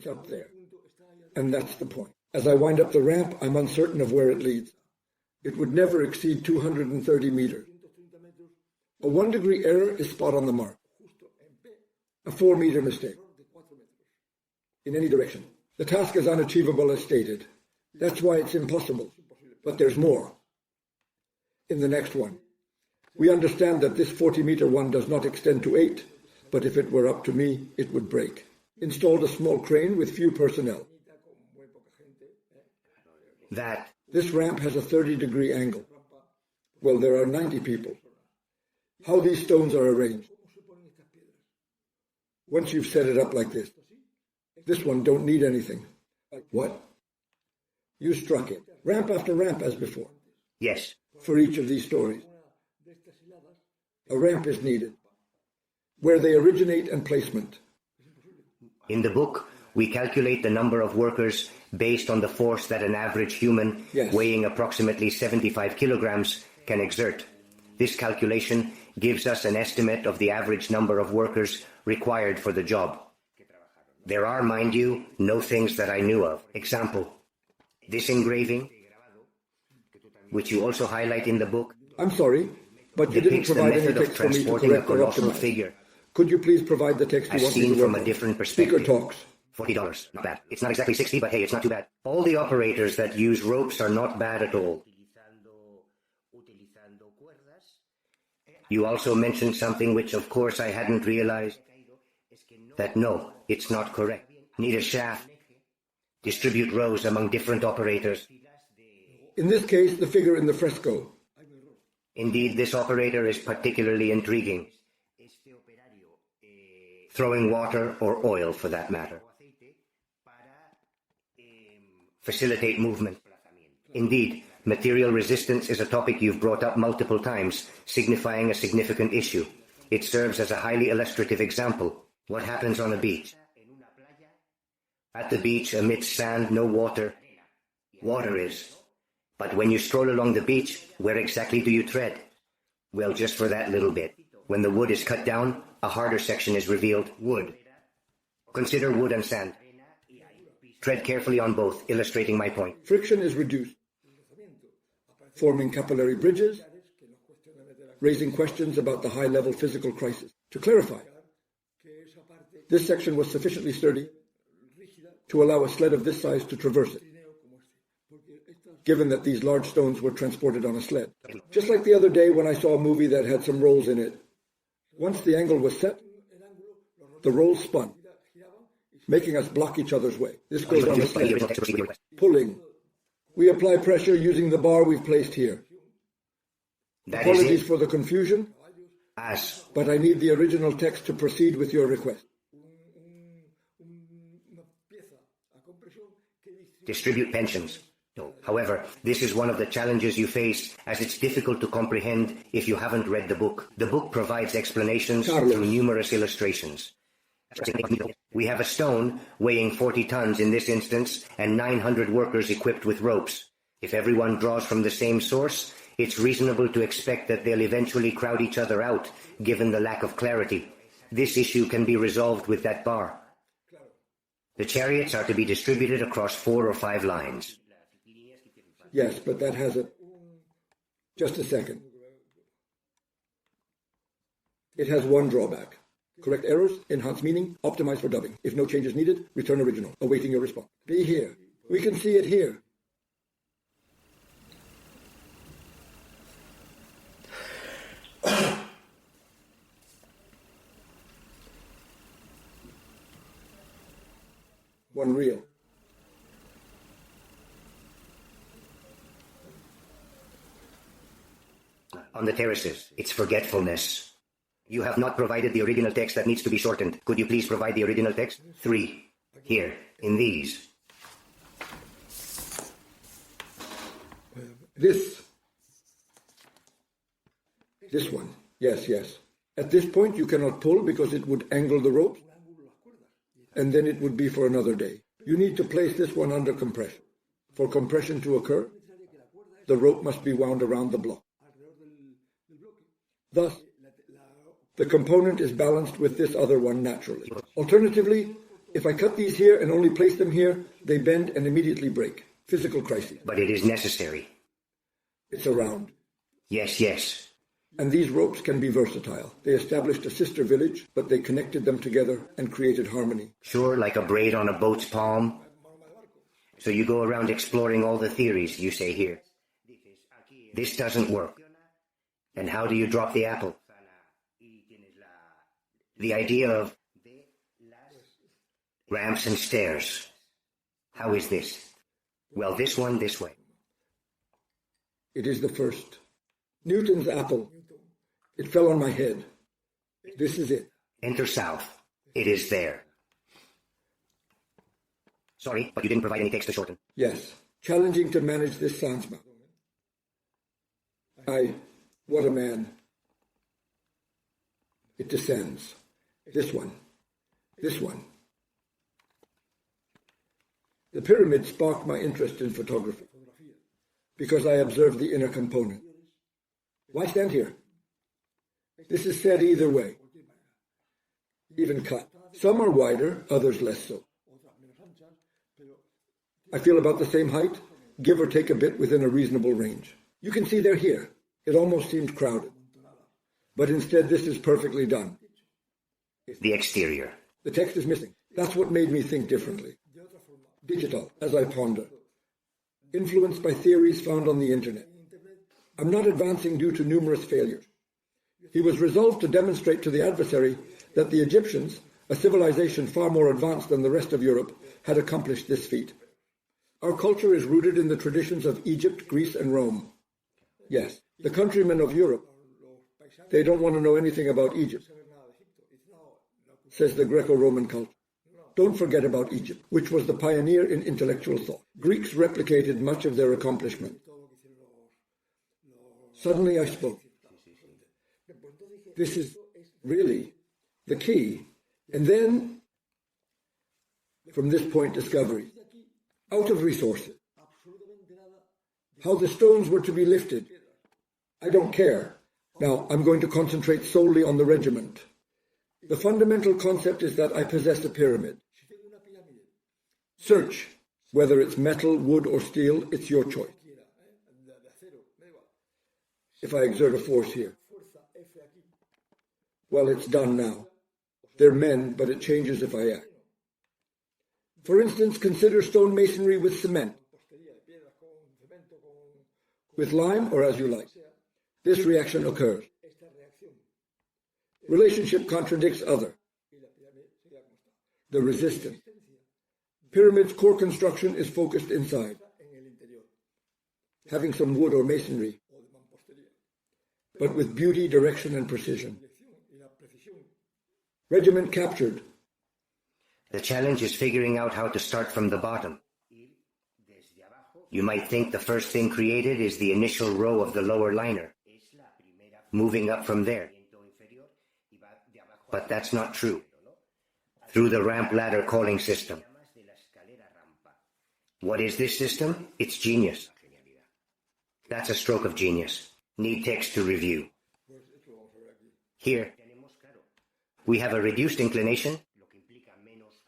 up there. And that's the point. As I wind up the ramp, I'm uncertain of where it leads. It would never exceed 230 meters. A 1-degree error is spot on the mark. A 4-meter mistake. In any direction. The task is unachievable as stated. That's why it's impossible. But there's more. In the next one. We understand that this 40-meter one does not extend to 8, but if it were up to me, it would break. Installed a small crane with few personnel. This ramp has a 30-degree angle. Well, there are 90 people. How these stones are arranged. Once you've set it up like this one don't need anything. What? You struck it. Ramp after ramp as before. Yes. For each of these stories. A ramp is needed. Where they originate and placement. In the book, we calculate the number of workers based on the force that an average human weighing approximately 75 kilograms can exert. This calculation gives us an estimate of the average number of workers required for the job. There are, mind you, no things that I knew of. Example, this engraving, which you also highlight in the book. I'm sorry, but you didn't provide any text for me to correct or optimize. Could you please provide the text you want me to work from a different perspective. Speaker talks. $40, not bad. It's not exactly 60, but hey, it's not too bad. All the operators that use ropes are not bad at all. You also mentioned something which, of course, I hadn't realized. That no, it's not correct. Need a shaft. Distribute rows among different operators. In this case, the figure in the fresco. Indeed, this operator is particularly intriguing. Throwing water or oil, for that matter. Facilitate movement. Indeed, material resistance is a topic you've brought up multiple times, signifying a significant issue. It serves as a highly illustrative example. What happens on a beach? At the beach, amidst sand, no water. Water is. But when you stroll along the beach, where exactly do you tread? Well, just for that little bit. When the wood is cut down, a harder section is revealed, wood. Consider wood and sand. Tread carefully on both, illustrating my point. Friction is reduced, forming capillary bridges, raising questions about the high-level physical crisis. To clarify, this section was sufficiently sturdy to allow a sled of this size to traverse it, given that these large stones were transported on a sled. Just like the other day when I saw a movie that had some rolls in it. Once the angle was set, the rolls spun, making us block each other's way. This goes on the sled. Pulling. We apply pressure using the bar we've placed here. Apologies for the confusion, but I need the original text to proceed with your request. Distribute pensions. However, this is one of the challenges you face, as it's difficult to comprehend if you haven't read the book. The book provides explanations through numerous illustrations. We have a stone weighing 40 tons in this instance, and 900 workers equipped with ropes. If everyone draws from the same source, it's reasonable to expect that they'll eventually crowd each other out, given the lack of clarity. This issue can be resolved with that bar. The chariots are to be distributed across 4 or 5 lines. Yes, but that has a... Just a second. It has one drawback. Correct errors, enhance meaning, optimize for dubbing. If no change is needed, return original. Awaiting your response. Be here. We can see it here. One reel. On the terraces, it's forgetfulness. You have not provided the original text that needs to be shortened. Could you please provide the original text? 3. Here, in these. This one. Yes. At this point, you cannot pull because it would angle the rope, and then it would be for another day. You need to place this one under compression. For compression to occur, the rope must be wound around the block. Thus, the component is balanced with this other one naturally. Alternatively, If I cut these here and only place them here, they bend and immediately break. Physical crisis. But it is necessary. It's a round. Yes. And these ropes can be versatile. They established a sister village, but they connected them together and created harmony. Sure, like a braid on a boat's palm. So you go around exploring all the theories you say here. This doesn't work. And how do you drop the apple? The idea of ramps and stairs. How is this? Well, this one this way. It is the first. Newton's apple. It fell on my head. This is it. Enter south. It is there. Sorry, but you didn't provide any text to shorten. Yes. Challenging to manage this sans. What a man. It descends. This one. This one. The pyramid sparked my interest in photography because I observed the inner component. Why stand here? This is said either way, even cut. Some are wider, others less so. I feel about the same height, give or take a bit within a reasonable range. You can see they're here. It almost seemed crowded. But instead, this is perfectly done. The exterior. The text is missing. That's what made me think differently. Digital, as I ponder. Influenced by theories found on the internet. I'm not advancing due to numerous failures. He was resolved to demonstrate to the adversary that the Egyptians, a civilization far more advanced than the rest of Europe, had accomplished this feat. Our culture is rooted in the traditions of Egypt, Greece, and Rome. Yes, the countrymen of Europe, they don't want to know anything about Egypt, says the Greco-Roman culture. Don't forget about Egypt, which was the pioneer in intellectual thought. Greeks replicated much of their accomplishment. Suddenly I spoke. This is really the key. And then, from this point, discovery. Out of resources. How the stones were to be lifted. I don't care. Now, I'm going to concentrate solely on the regiment. The fundamental concept is that I possess a pyramid. Search. Whether it's metal, wood, or steel, it's your choice. If I exert a force here. Well, it's done now. They're men, but it changes if I act. For instance, consider stone masonry with cement. With lime, or as you like. This reaction occurs. Relationship contradicts other. The resistance. Pyramid's core construction is focused inside, having some wood or masonry, but with beauty, direction, and precision. Regiment captured. The challenge is figuring out how to start from the bottom. You might think the first thing created is the initial row of the lower liner, moving up from there. But that's not true. Through the ramp ladder calling system. What is this system? It's genius. That's a stroke of genius. Need text to review. Here, we have a reduced inclination,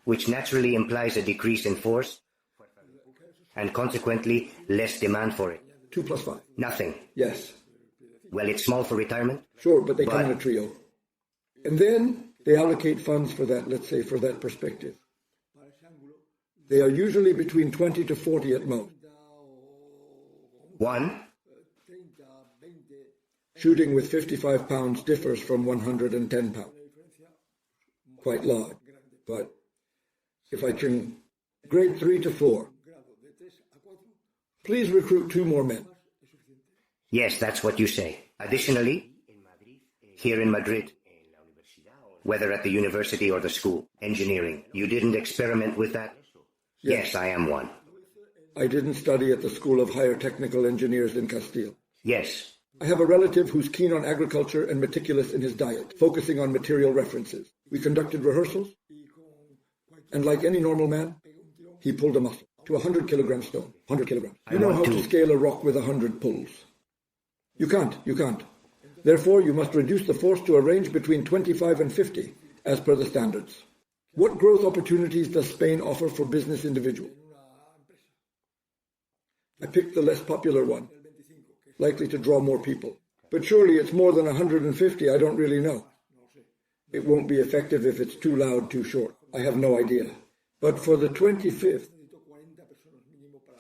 which naturally implies a decrease in force, and consequently, less demand for it. 2 + 5. Nothing. Yes. Well, it's small for retirement. Sure, but they come in a trio. And then they allocate funds for that, let's say, for that perspective. They are usually between 20 to 40 at most. One, shooting with 55 pounds differs from 110 pounds. Quite large. But if I can grade 3 to 4, please recruit 2 more men. Yes, that's what you say. Additionally, here in Madrid, whether at the university or the school, engineering, you didn't experiment with that? Yes, I am one. I didn't study at the School of Higher Technical Engineers in Castile. Yes. I have a relative who's keen on agriculture and meticulous in his diet, focusing on material references. We conducted rehearsals, and like any normal man, he pulled a muscle to a 100-kilogram stone. 100 kilograms. You know how to scale a rock with 100 pulls. You can't. Therefore, you must reduce the force to a range between 25 and 50, as per the standards. What growth opportunities does Spain offer for business individuals? I picked the less popular one, likely to draw more people. But surely it's more than 150, I don't really know. It won't be effective if it's too loud, too short. I have no idea. But for the 25th,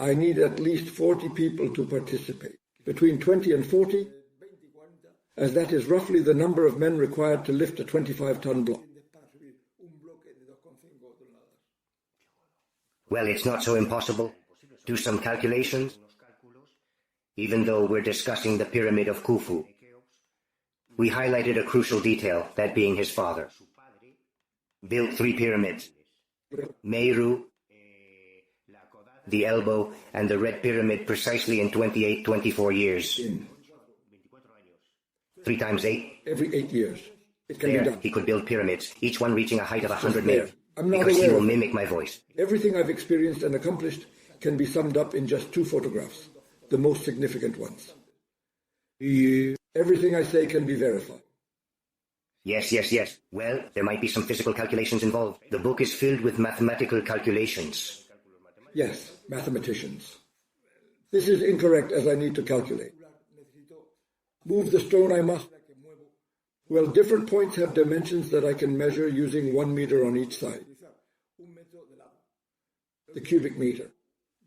I need at least 40 people to participate. Between 20 and 40, as that is roughly the number of men required to lift a 25-ton block. Well, it's not so impossible. Do some calculations. Even though we're discussing the pyramid of Khufu, we highlighted a crucial detail, that being his father. Built 3 pyramids. Meru, the elbow, and the Red Pyramid precisely in 24 years. 3 times 8? Every 8 years. It can be done. He could build pyramids, each one reaching a height of 100 meters. I'm not because aware he will mimic my voice. Everything I've experienced and accomplished can be summed up in just 2 photographs, the most significant ones. Everything I say can be verified. Yes. Well, there might be some physical calculations involved. The book is filled with mathematical calculations. Yes, mathematicians. This is incorrect, as I need to calculate. Move the stone I must. Well, different points have dimensions that I can measure using 1 meter on each side. The cubic meter.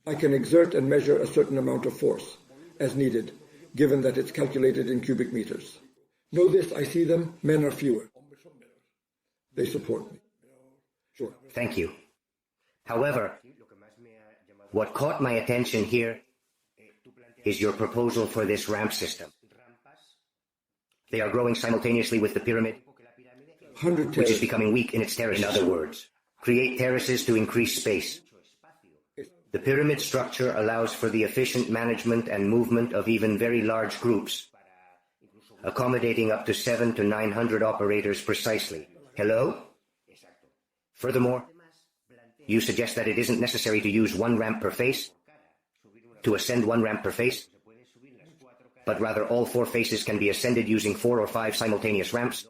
I can exert and measure a certain amount of force, as needed, given that it's calculated in cubic meters. Know this, I see them, men are fewer. They support me. Sure. Thank you. However, what caught my attention here is your proposal for this ramp system. They are growing simultaneously with the pyramid, 100 which is becoming weak in its terrace. In other words, create terraces to increase space. The pyramid structure allows for the efficient management and movement of even very large groups, accommodating up to 700 to 900 operators precisely. Hello? Furthermore, you suggest that it isn't necessary to use 1 ramp per face, to ascend 1 ramp per face, but rather all 4 faces can be ascended using 4 or 5 simultaneous ramps,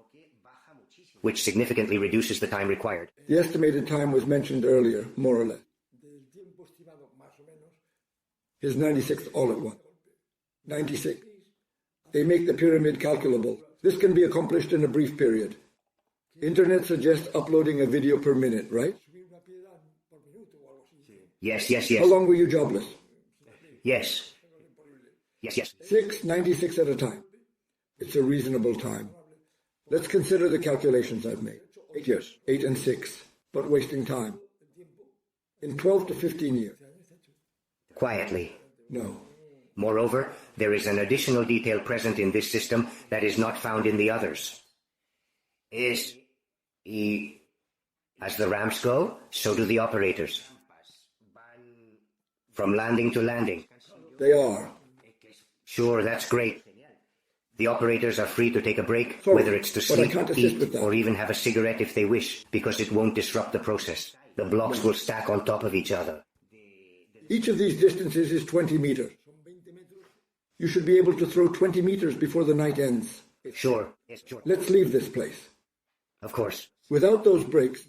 which significantly reduces the time required. The estimated time was mentioned earlier, more or less. Here's 96 all at once. 96. They make the pyramid calculable. This can be accomplished in a brief period. Internet suggests uploading a video per minute, right? Yes. How long were you jobless? Yes. 96 at a time. It's a reasonable time. Let's consider the calculations I've made. 8 years. 8 and 6. But wasting time. In 12 to 15 years. Quietly. No. Moreover, there is an additional detail present in this system that is not found in the others. As the ramps go, so do the operators. From landing to landing. They are. Sure, that's great. The operators are free to take a break, whether it's to sleep, eat, or even have a cigarette if they wish, because it won't disrupt the process. The blocks will stack on top of each other. Each of these distances is 20 meters. You should be able to throw 20 meters before the night ends. Sure. Let's leave this place. Of course. Without those breaks,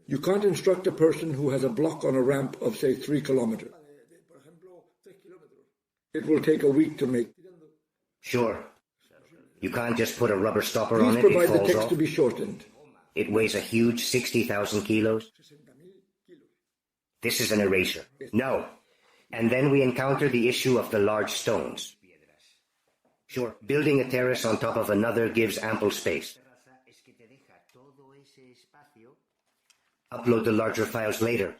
you can't instruct a person who has a block on a ramp of, say, 3 kilometers. It will take a week to make. Sure. You can't just put a rubber stopper on it, Please provide it falls the text off. to be shortened. It weighs a huge 60,000 kilos. This is an erasure. No. And then we encounter the issue of the large stones. Sure, building a terrace on top of another gives ample space. Upload the larger files later.